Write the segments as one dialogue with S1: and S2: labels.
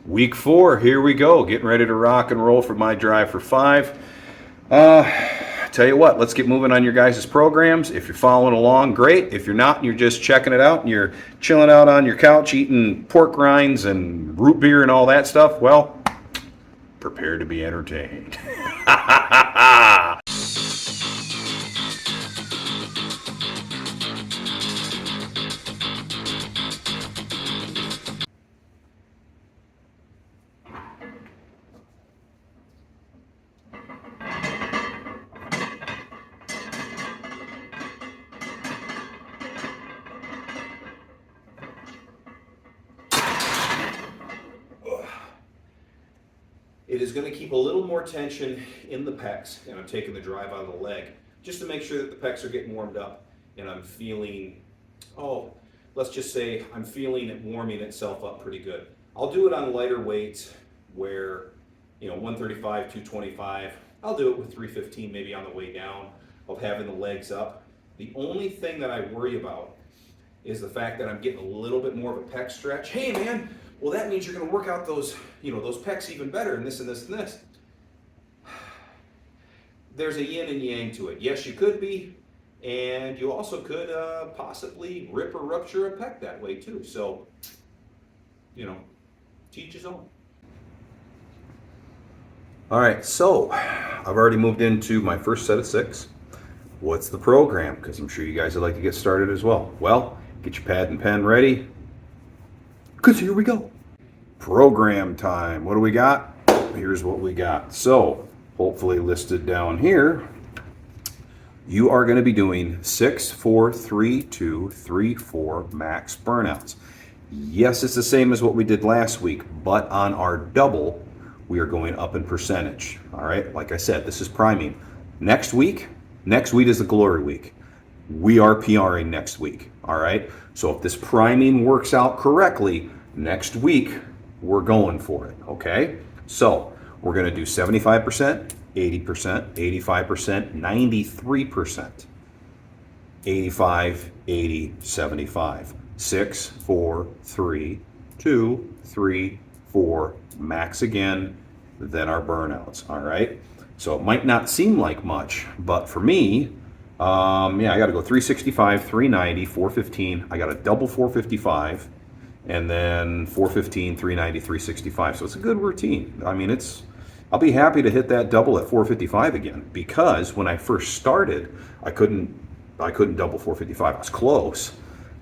S1: Week 4, here we go. Getting ready to rock and roll for my drive for 5. Tell you what, let's get moving on your guys' programs. If you're following along, great. If you're not and you're just checking it out and you're chilling out on your couch eating pork rinds and root beer and all that stuff, well, prepare to be entertained. It is going to keep a little more tension in the pecs, and I'm taking the drive out of the leg just to make sure that the pecs are getting warmed up and I'm feeling, let's just say I'm feeling it warming itself up pretty good. I'll do it on lighter weights where, 135, 225. I'll do it with 315 maybe on the way down of having the legs up. The only thing that I worry about is the fact that I'm getting a little bit more of a pec stretch. Hey man, well that means you're gonna work out those pecs even better and this and this and this. There's a yin and yang to it. Yes, you could be, and you also could possibly rip or rupture a pec that way too. So, teach his own. All right, so I've already moved into my first set of 6. What's the program? Because I'm sure you guys would like to get started as well. Well, get your pad and pen ready, because here we go. Program time. What do we got? Here's what we got. So, hopefully listed down here, you are going to be doing 6, 4, 3, 2, 3, 4 max burnouts. Yes, it's the same as what we did last week, but on our double, we are going up in percentage. All right, like I said, this is priming. Next week is the glory week. We are PRing next week. All right, so if this priming works out correctly, next week we're going for it. Okay, so we're going to do 75%, 80%, 85%, 93%, 85, 80, 75. 6, 4, 3, 2, 3, 4, max again, then our burnouts. All right, so it might not seem like much, but for me, I got to go 365, 390, 415. I got a double 455, and then 415, 390, 365. So it's a good routine. I mean, I'll be happy to hit that double at 455 again, because when I first started, I couldn't double 455. I was close,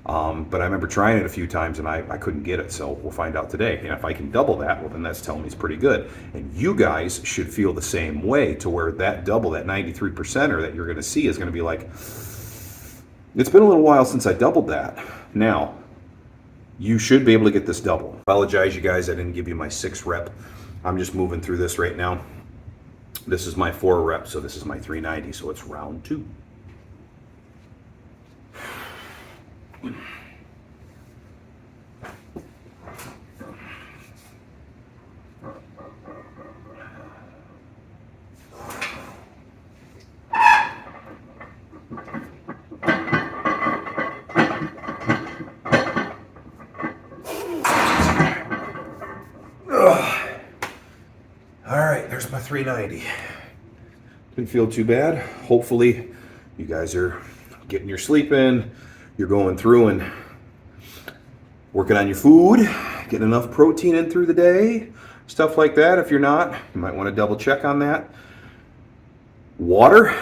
S1: but I remember trying it a few times and I couldn't get it. So we'll find out today. And if I can double that, well, then that's telling me it's pretty good. And you guys should feel the same way, to where that double, that 93%er that you're going to see is going to be like, it's been a little while since I doubled that. Now, you should be able to get this double. Apologize, you guys, I didn't give you my 6 rep. I'm just moving through this right now. This is my 4 rep, so this is my 390, so it's round 2. All right, there's my 390. Didn't feel too bad. Hopefully you guys are getting your sleep in. You're going through and working on your food, getting enough protein in through the day, stuff like that. If you're not, you might want to double check on that. Water,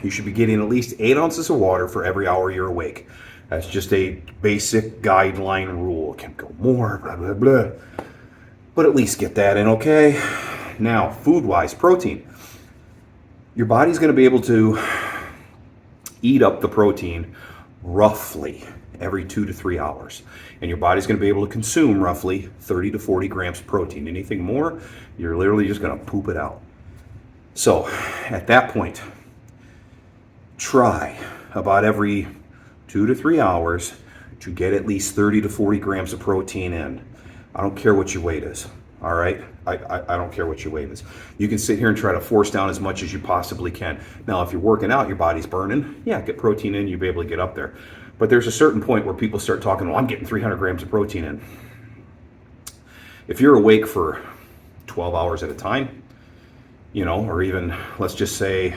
S1: you should be getting at least 8 ounces of water for every hour you're awake. That's just a basic guideline rule. Can't go more, blah, blah, blah. But at least get that in, okay? Now, food-wise, protein. Your body's going to be able to eat up the protein roughly every 2 to 3 hours. And your body's going to be able to consume roughly 30 to 40 grams of protein. Anything more, you're literally just going to poop it out. So, at that point, try about every 2 to 3 hours to get at least 30 to 40 grams of protein in. I don't care what your weight is. All right, I don't care what your weight is. You can sit here and try to force down as much as you possibly can. Now, if you're working out, your body's burning, yeah, get protein in, you'll be able to get up there. But there's a certain point where people start talking, well, I'm getting 300 grams of protein in. if you're awake for 12 hours at a time, you know, or even let's just say,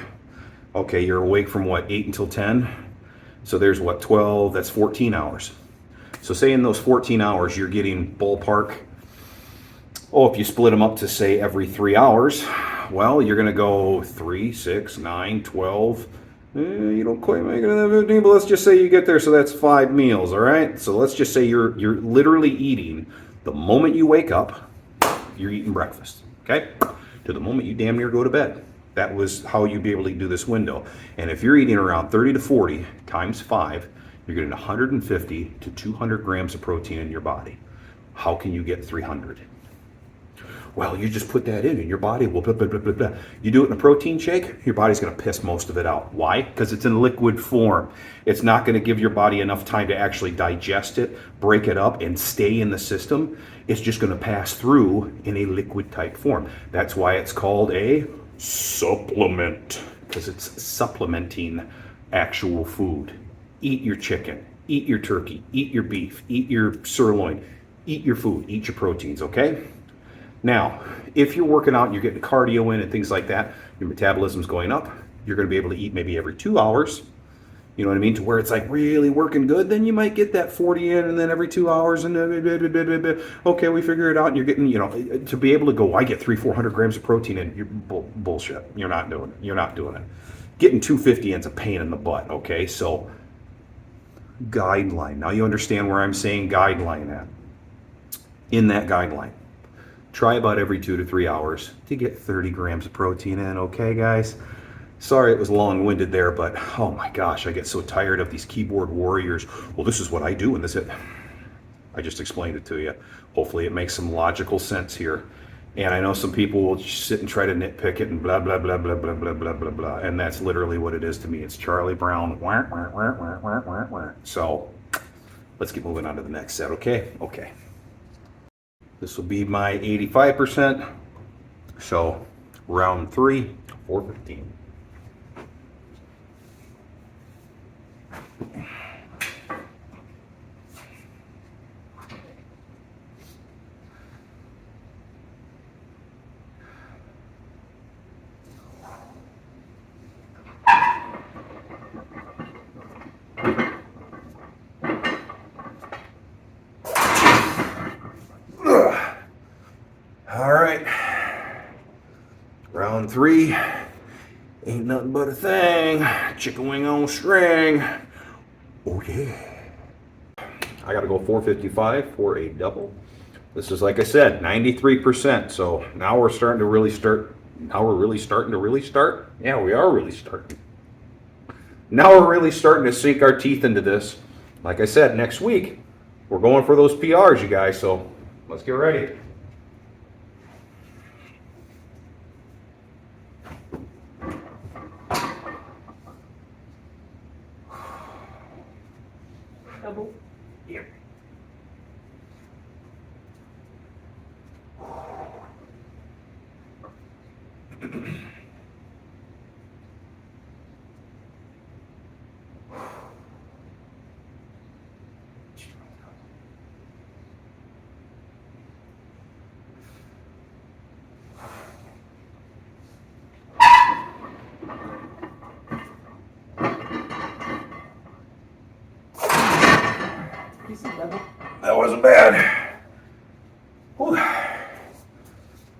S1: okay, you're awake from what, 8 until 10. So there's what, 12, that's 14 hours. So say in those 14 hours, you're getting ballpark, oh, if you split them up to say every 3 hours, well, you're going to go 3, 6, 9, 12. You don't quite make it in 15, but let's just say you get there. So that's 5 meals. All right. So let's just say you're literally eating the moment you wake up, you're eating breakfast. Okay. To the moment you damn near go to bed. That was how you'd be able to do this window. And if you're eating around 30 to 40 times 5, you're getting 150 to 200 grams of protein in your body. How can you get 300? Well, you just put that in and your body will blah, blah, blah, blah, blah. You do it in a protein shake, your body's going to piss most of it out. Why? Because it's in liquid form. It's not going to give your body enough time to actually digest it, break it up, and stay in the system. It's just going to pass through in a liquid type form. That's why it's called a supplement, because it's supplementing actual food. Eat your chicken, eat your turkey, eat your beef, eat your sirloin, eat your food, eat your proteins, okay? Now, if you're working out and you're getting cardio in and things like that, your metabolism's going up, you're going to be able to eat maybe every 2 hours, you know what I mean, to where it's like really working good, then you might get that 40 in and then every 2 hours and okay, we figure it out and you're getting, you know, to be able to go, I get 300-400 grams of protein in, you're bullshit. You're not doing it. You're not doing it. Getting 250 in's a pain in the butt, okay? So, guideline. Now you understand where I'm saying guideline at. In that guideline. Try about every 2 to 3 hours to get 30 grams of protein in, okay, guys? Sorry it was long-winded there, but oh my gosh, I get so tired of these keyboard warriors. Well, this is what I do, and this is it. I just explained it to you. Hopefully it makes some logical sense here. And I know some people will sit and try to nitpick it and blah, blah, blah, blah, blah, blah, blah, blah, blah. And that's literally what it is to me. It's Charlie Brown. So let's get moving on to the next set, okay? Okay. This will be my 85%. So round 3, 415. All right, round 3, ain't nothing but a thing, chicken wing on string, oh yeah. I gotta go 455 for a double. This is, like I said, 93%, so now we're starting to really start, now we're really starting to really start? Yeah, we are really starting. Now we're really starting to sink our teeth into this. Like I said, next week, we're going for those PRs, you guys, so let's get ready.
S2: Double.
S1: Yep.
S2: This is double.
S1: That wasn't bad. Whew.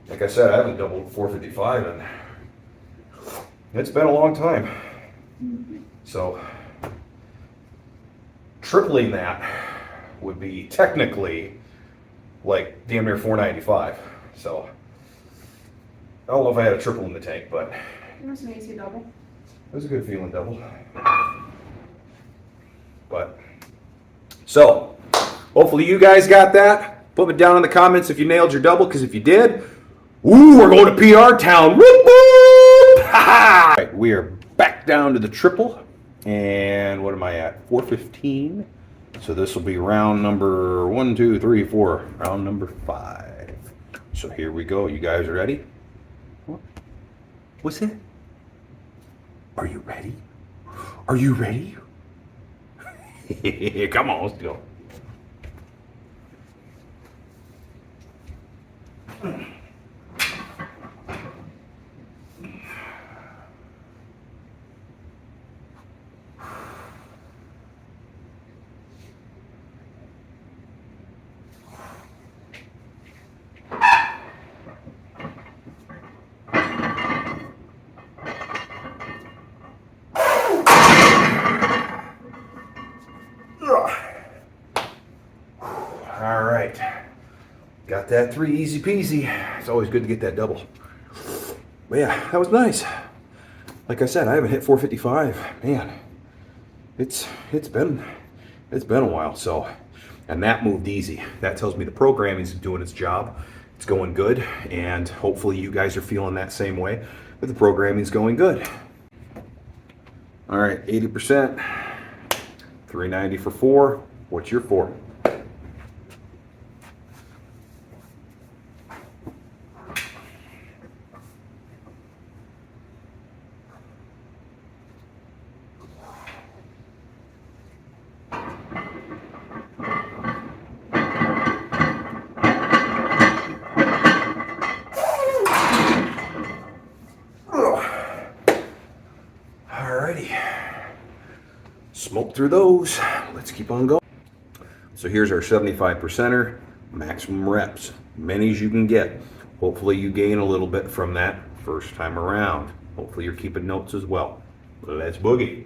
S1: Like I said, I haven't doubled 455 and it's been a long time. So tripling that would be technically like damn near 495. So I don't know if I had a triple in the tank, but
S2: It was an easy double.
S1: it was a good feeling double. But so hopefully you guys got that. Put it down in the comments if you nailed your double, because if you did, ooh, we're going to PR town. Whoop whoop! Ha ha! All right, we are back down to the triple. And what am I at? 415. So this will be round number 1, 2, 3, 4. Round number 5. So here we go. You guys ready? What's it? Are you ready? Are you ready? Come on, let's go. All right, got that 3 easy peasy. It's always good to get that double. But yeah, that was nice. Like I said, I haven't hit 455. Man, it's been a while. So, and that moved easy. That tells me the programming is doing its job. It's going good, and hopefully you guys are feeling that same way. That the programming is going good. All right, 80%, 390 for 4. What's your 4? Alrighty, smoke through those. Let's keep on going. So here's our 75%er, maximum reps, many as you can get. Hopefully you gain a little bit from that first time around. Hopefully you're keeping notes as well. Let's boogie.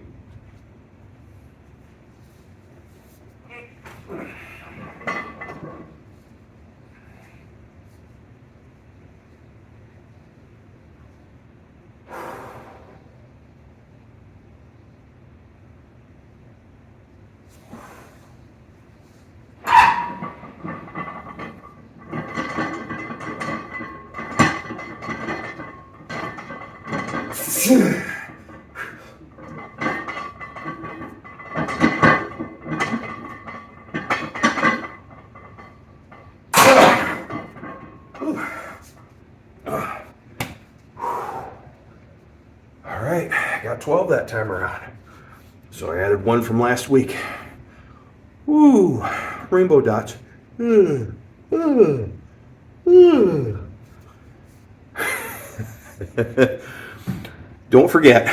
S1: All right, I got 12 that time around. So I added 1 from last week. Ooh, rainbow dots. Don't forget,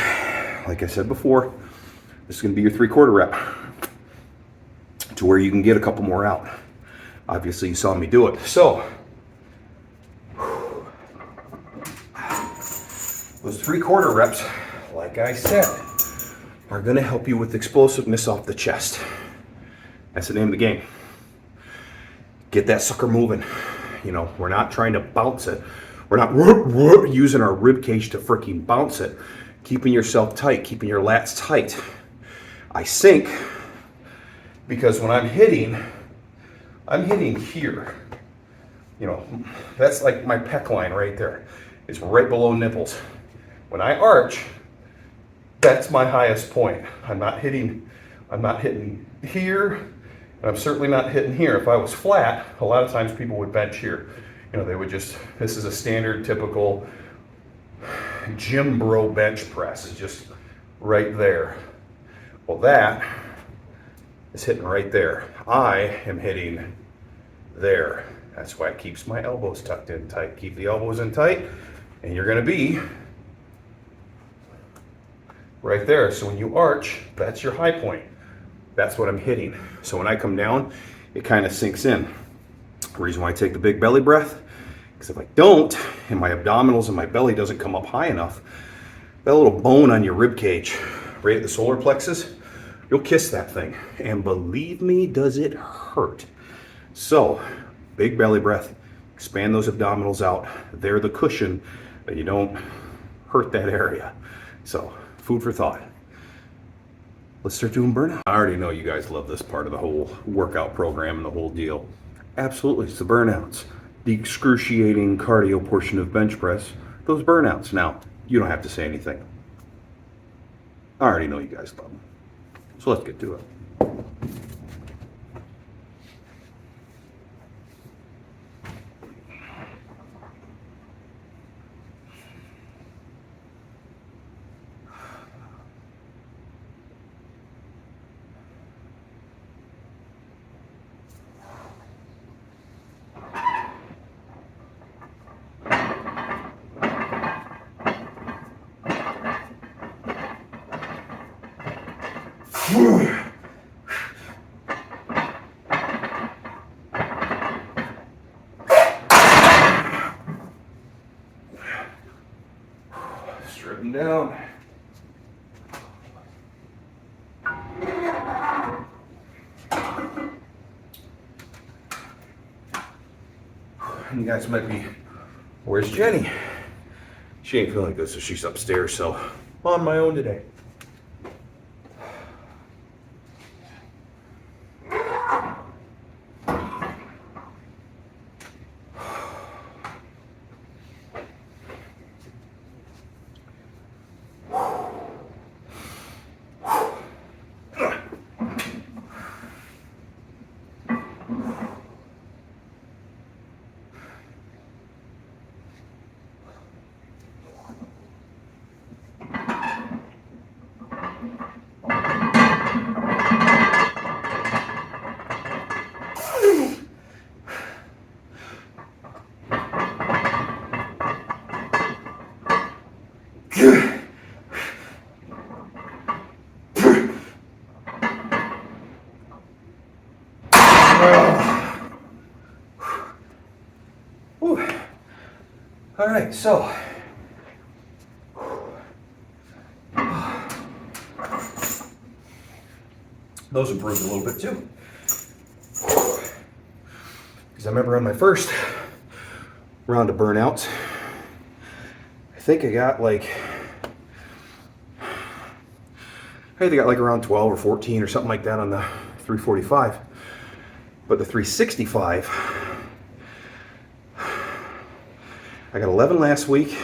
S1: like I said before, this is going to be your 3/4 rep to where you can get a couple more out. Obviously, you saw me do it. So, those 3/4 reps, like I said, are going to help you with explosiveness off the chest. That's the name of the game. Get that sucker moving. You know, we're not trying to bounce it. We're not using our rib cage to freaking bounce it. Keeping yourself tight, keeping your lats tight. I sink because when I'm hitting here. You know, that's like my pec line right there. It's right below nipples. When I arch, that's my highest point. I'm not hitting here, and I'm certainly not hitting here. If I was flat, a lot of times people would bench here. You know, they would just, this is a standard, typical gym bro bench press. It's just right there. Well, that is hitting right there. I am hitting there. That's why it keeps my elbows tucked in tight. Keep the elbows in tight, and you're gonna be right there. So when you arch, that's your high point. That's what I'm hitting. So when I come down, it kind of sinks in. The reason why I take the big belly breath, because if I don't, and my abdominals and my belly doesn't come up high enough, that little bone on your rib cage, right at the solar plexus, you'll kiss that thing. And believe me, does it hurt. So, big belly breath, expand those abdominals out. They're the cushion that you don't hurt that area. So, food for thought. Let's start doing burnout. I already know you guys love this part of the whole workout program and the whole deal. Absolutely, it's the burnouts. The excruciating cardio portion of bench press, those burnouts. Now, you don't have to say anything. I already know you guys love them. So let's get to it. strip them down. And you guys might be, where's Jenny? She ain't feeling good, so she's upstairs, so I'm on my own today. All right, so those improved a little bit too. Because I remember on my first round of burnouts, I think I got like around 12 or 14 or something like that on the 345. But the 365, I got 11 last week,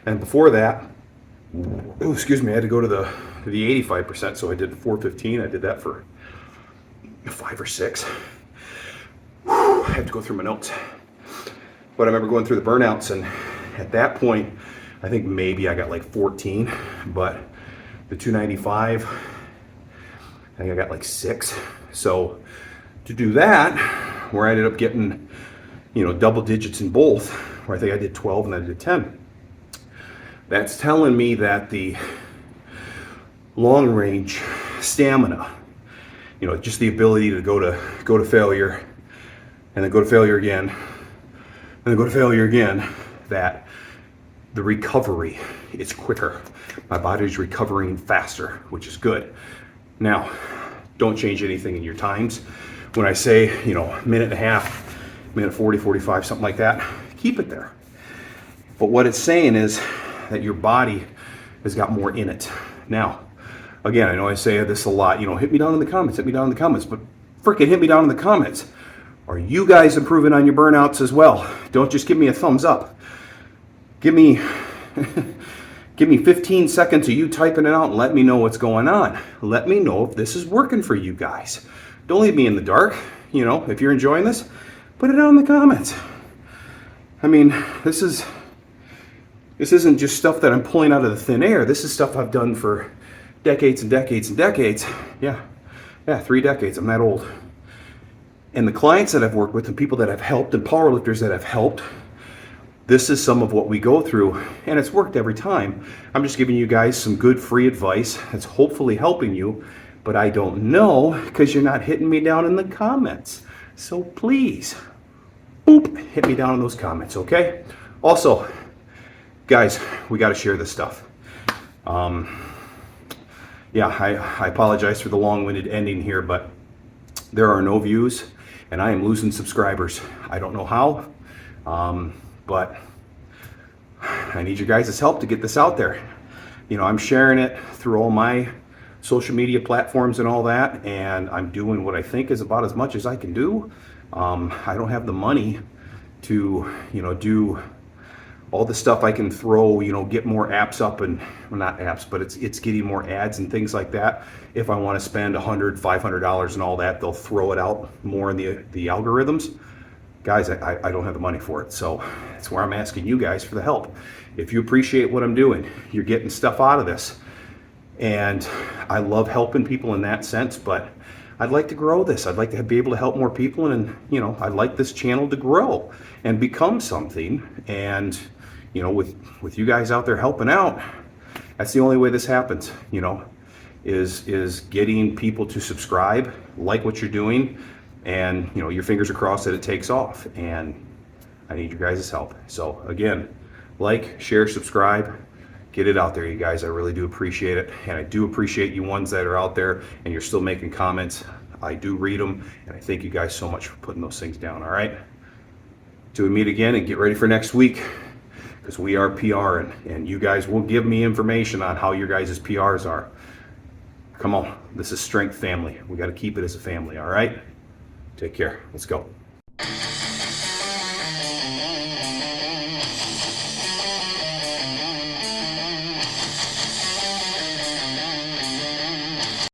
S1: and before that, oh, excuse me, I had to go to the 85%, so I did 415. I did that for 5 or 6. I have to go through my notes. But I remember going through the burnouts, and at that point, I think maybe I got like 14, but the 295, I think I got like 6. So to do that, where I ended up getting, double digits in both, where I think I did 12 and I did 10. That's telling me that the long range stamina, just the ability to go to failure, and then go to failure again, and then go to failure again, that the recovery is quicker. My body's recovering faster, which is good. Now, don't change anything in your times. When I say, minute and a half, minute 40, 45, something like that, keep it there. But what it's saying is that your body has got more in it. Now, again, I know I say this a lot, hit me down in the comments, but freaking hit me down in the comments. Are you guys improving on your burnouts as well? Don't just give me a thumbs up. Give me 15 seconds of you typing it out and let me know what's going on. Let me know if this is working for you guys. Don't leave me in the dark. If you're enjoying this, put it down in the comments. I mean, this isn't just stuff that I'm pulling out of the thin air. This is stuff I've done for decades and decades and decades. Yeah, 3 decades. I'm that old. And the clients that I've worked with and people that I've helped and powerlifters that I've helped, this is some of what we go through, and it's worked every time. I'm just giving you guys some good free advice that's hopefully helping you, but I don't know because you're not hitting me down in the comments. So please, boop, hit me down in those comments, okay? Also, guys, we got to share this stuff. I apologize for the long-winded ending here, but there are no views, and I am losing subscribers. I don't know how, but I need your guys' help to get this out there. I'm sharing it through all my social media platforms and all that, and I'm doing what I think is about as much as I can do. I don't have the money to, do all the stuff I can throw, get more apps up, and well, not apps, but it's getting more ads and things like that. If I want to spend $100, $500 and all that, they'll throw it out more in the algorithms. Guys, I don't have the money for it, so that's where I'm asking you guys for the help. If you appreciate what I'm doing, you're getting stuff out of this, and I love helping people in that sense, but I'd like to grow this. I'd like to be able to help more people, and I'd like this channel to grow and become something. And with you guys out there helping out, that's the only way this happens. Is getting people to subscribe, like what you're doing, and your fingers are crossed that it takes off. And I need your guys' help. So again, like, share, subscribe. Get it out there, you guys. I really do appreciate it. And I do appreciate you ones that are out there and you're still making comments. I do read them, and I thank you guys so much for putting those things down, all right? Till we meet again, and get ready for next week, because we are PRing, and you guys will give me information on how your guys' PRs are. Come on, this is Strength Family. We got to keep it as a family, all right? Take care. Let's go.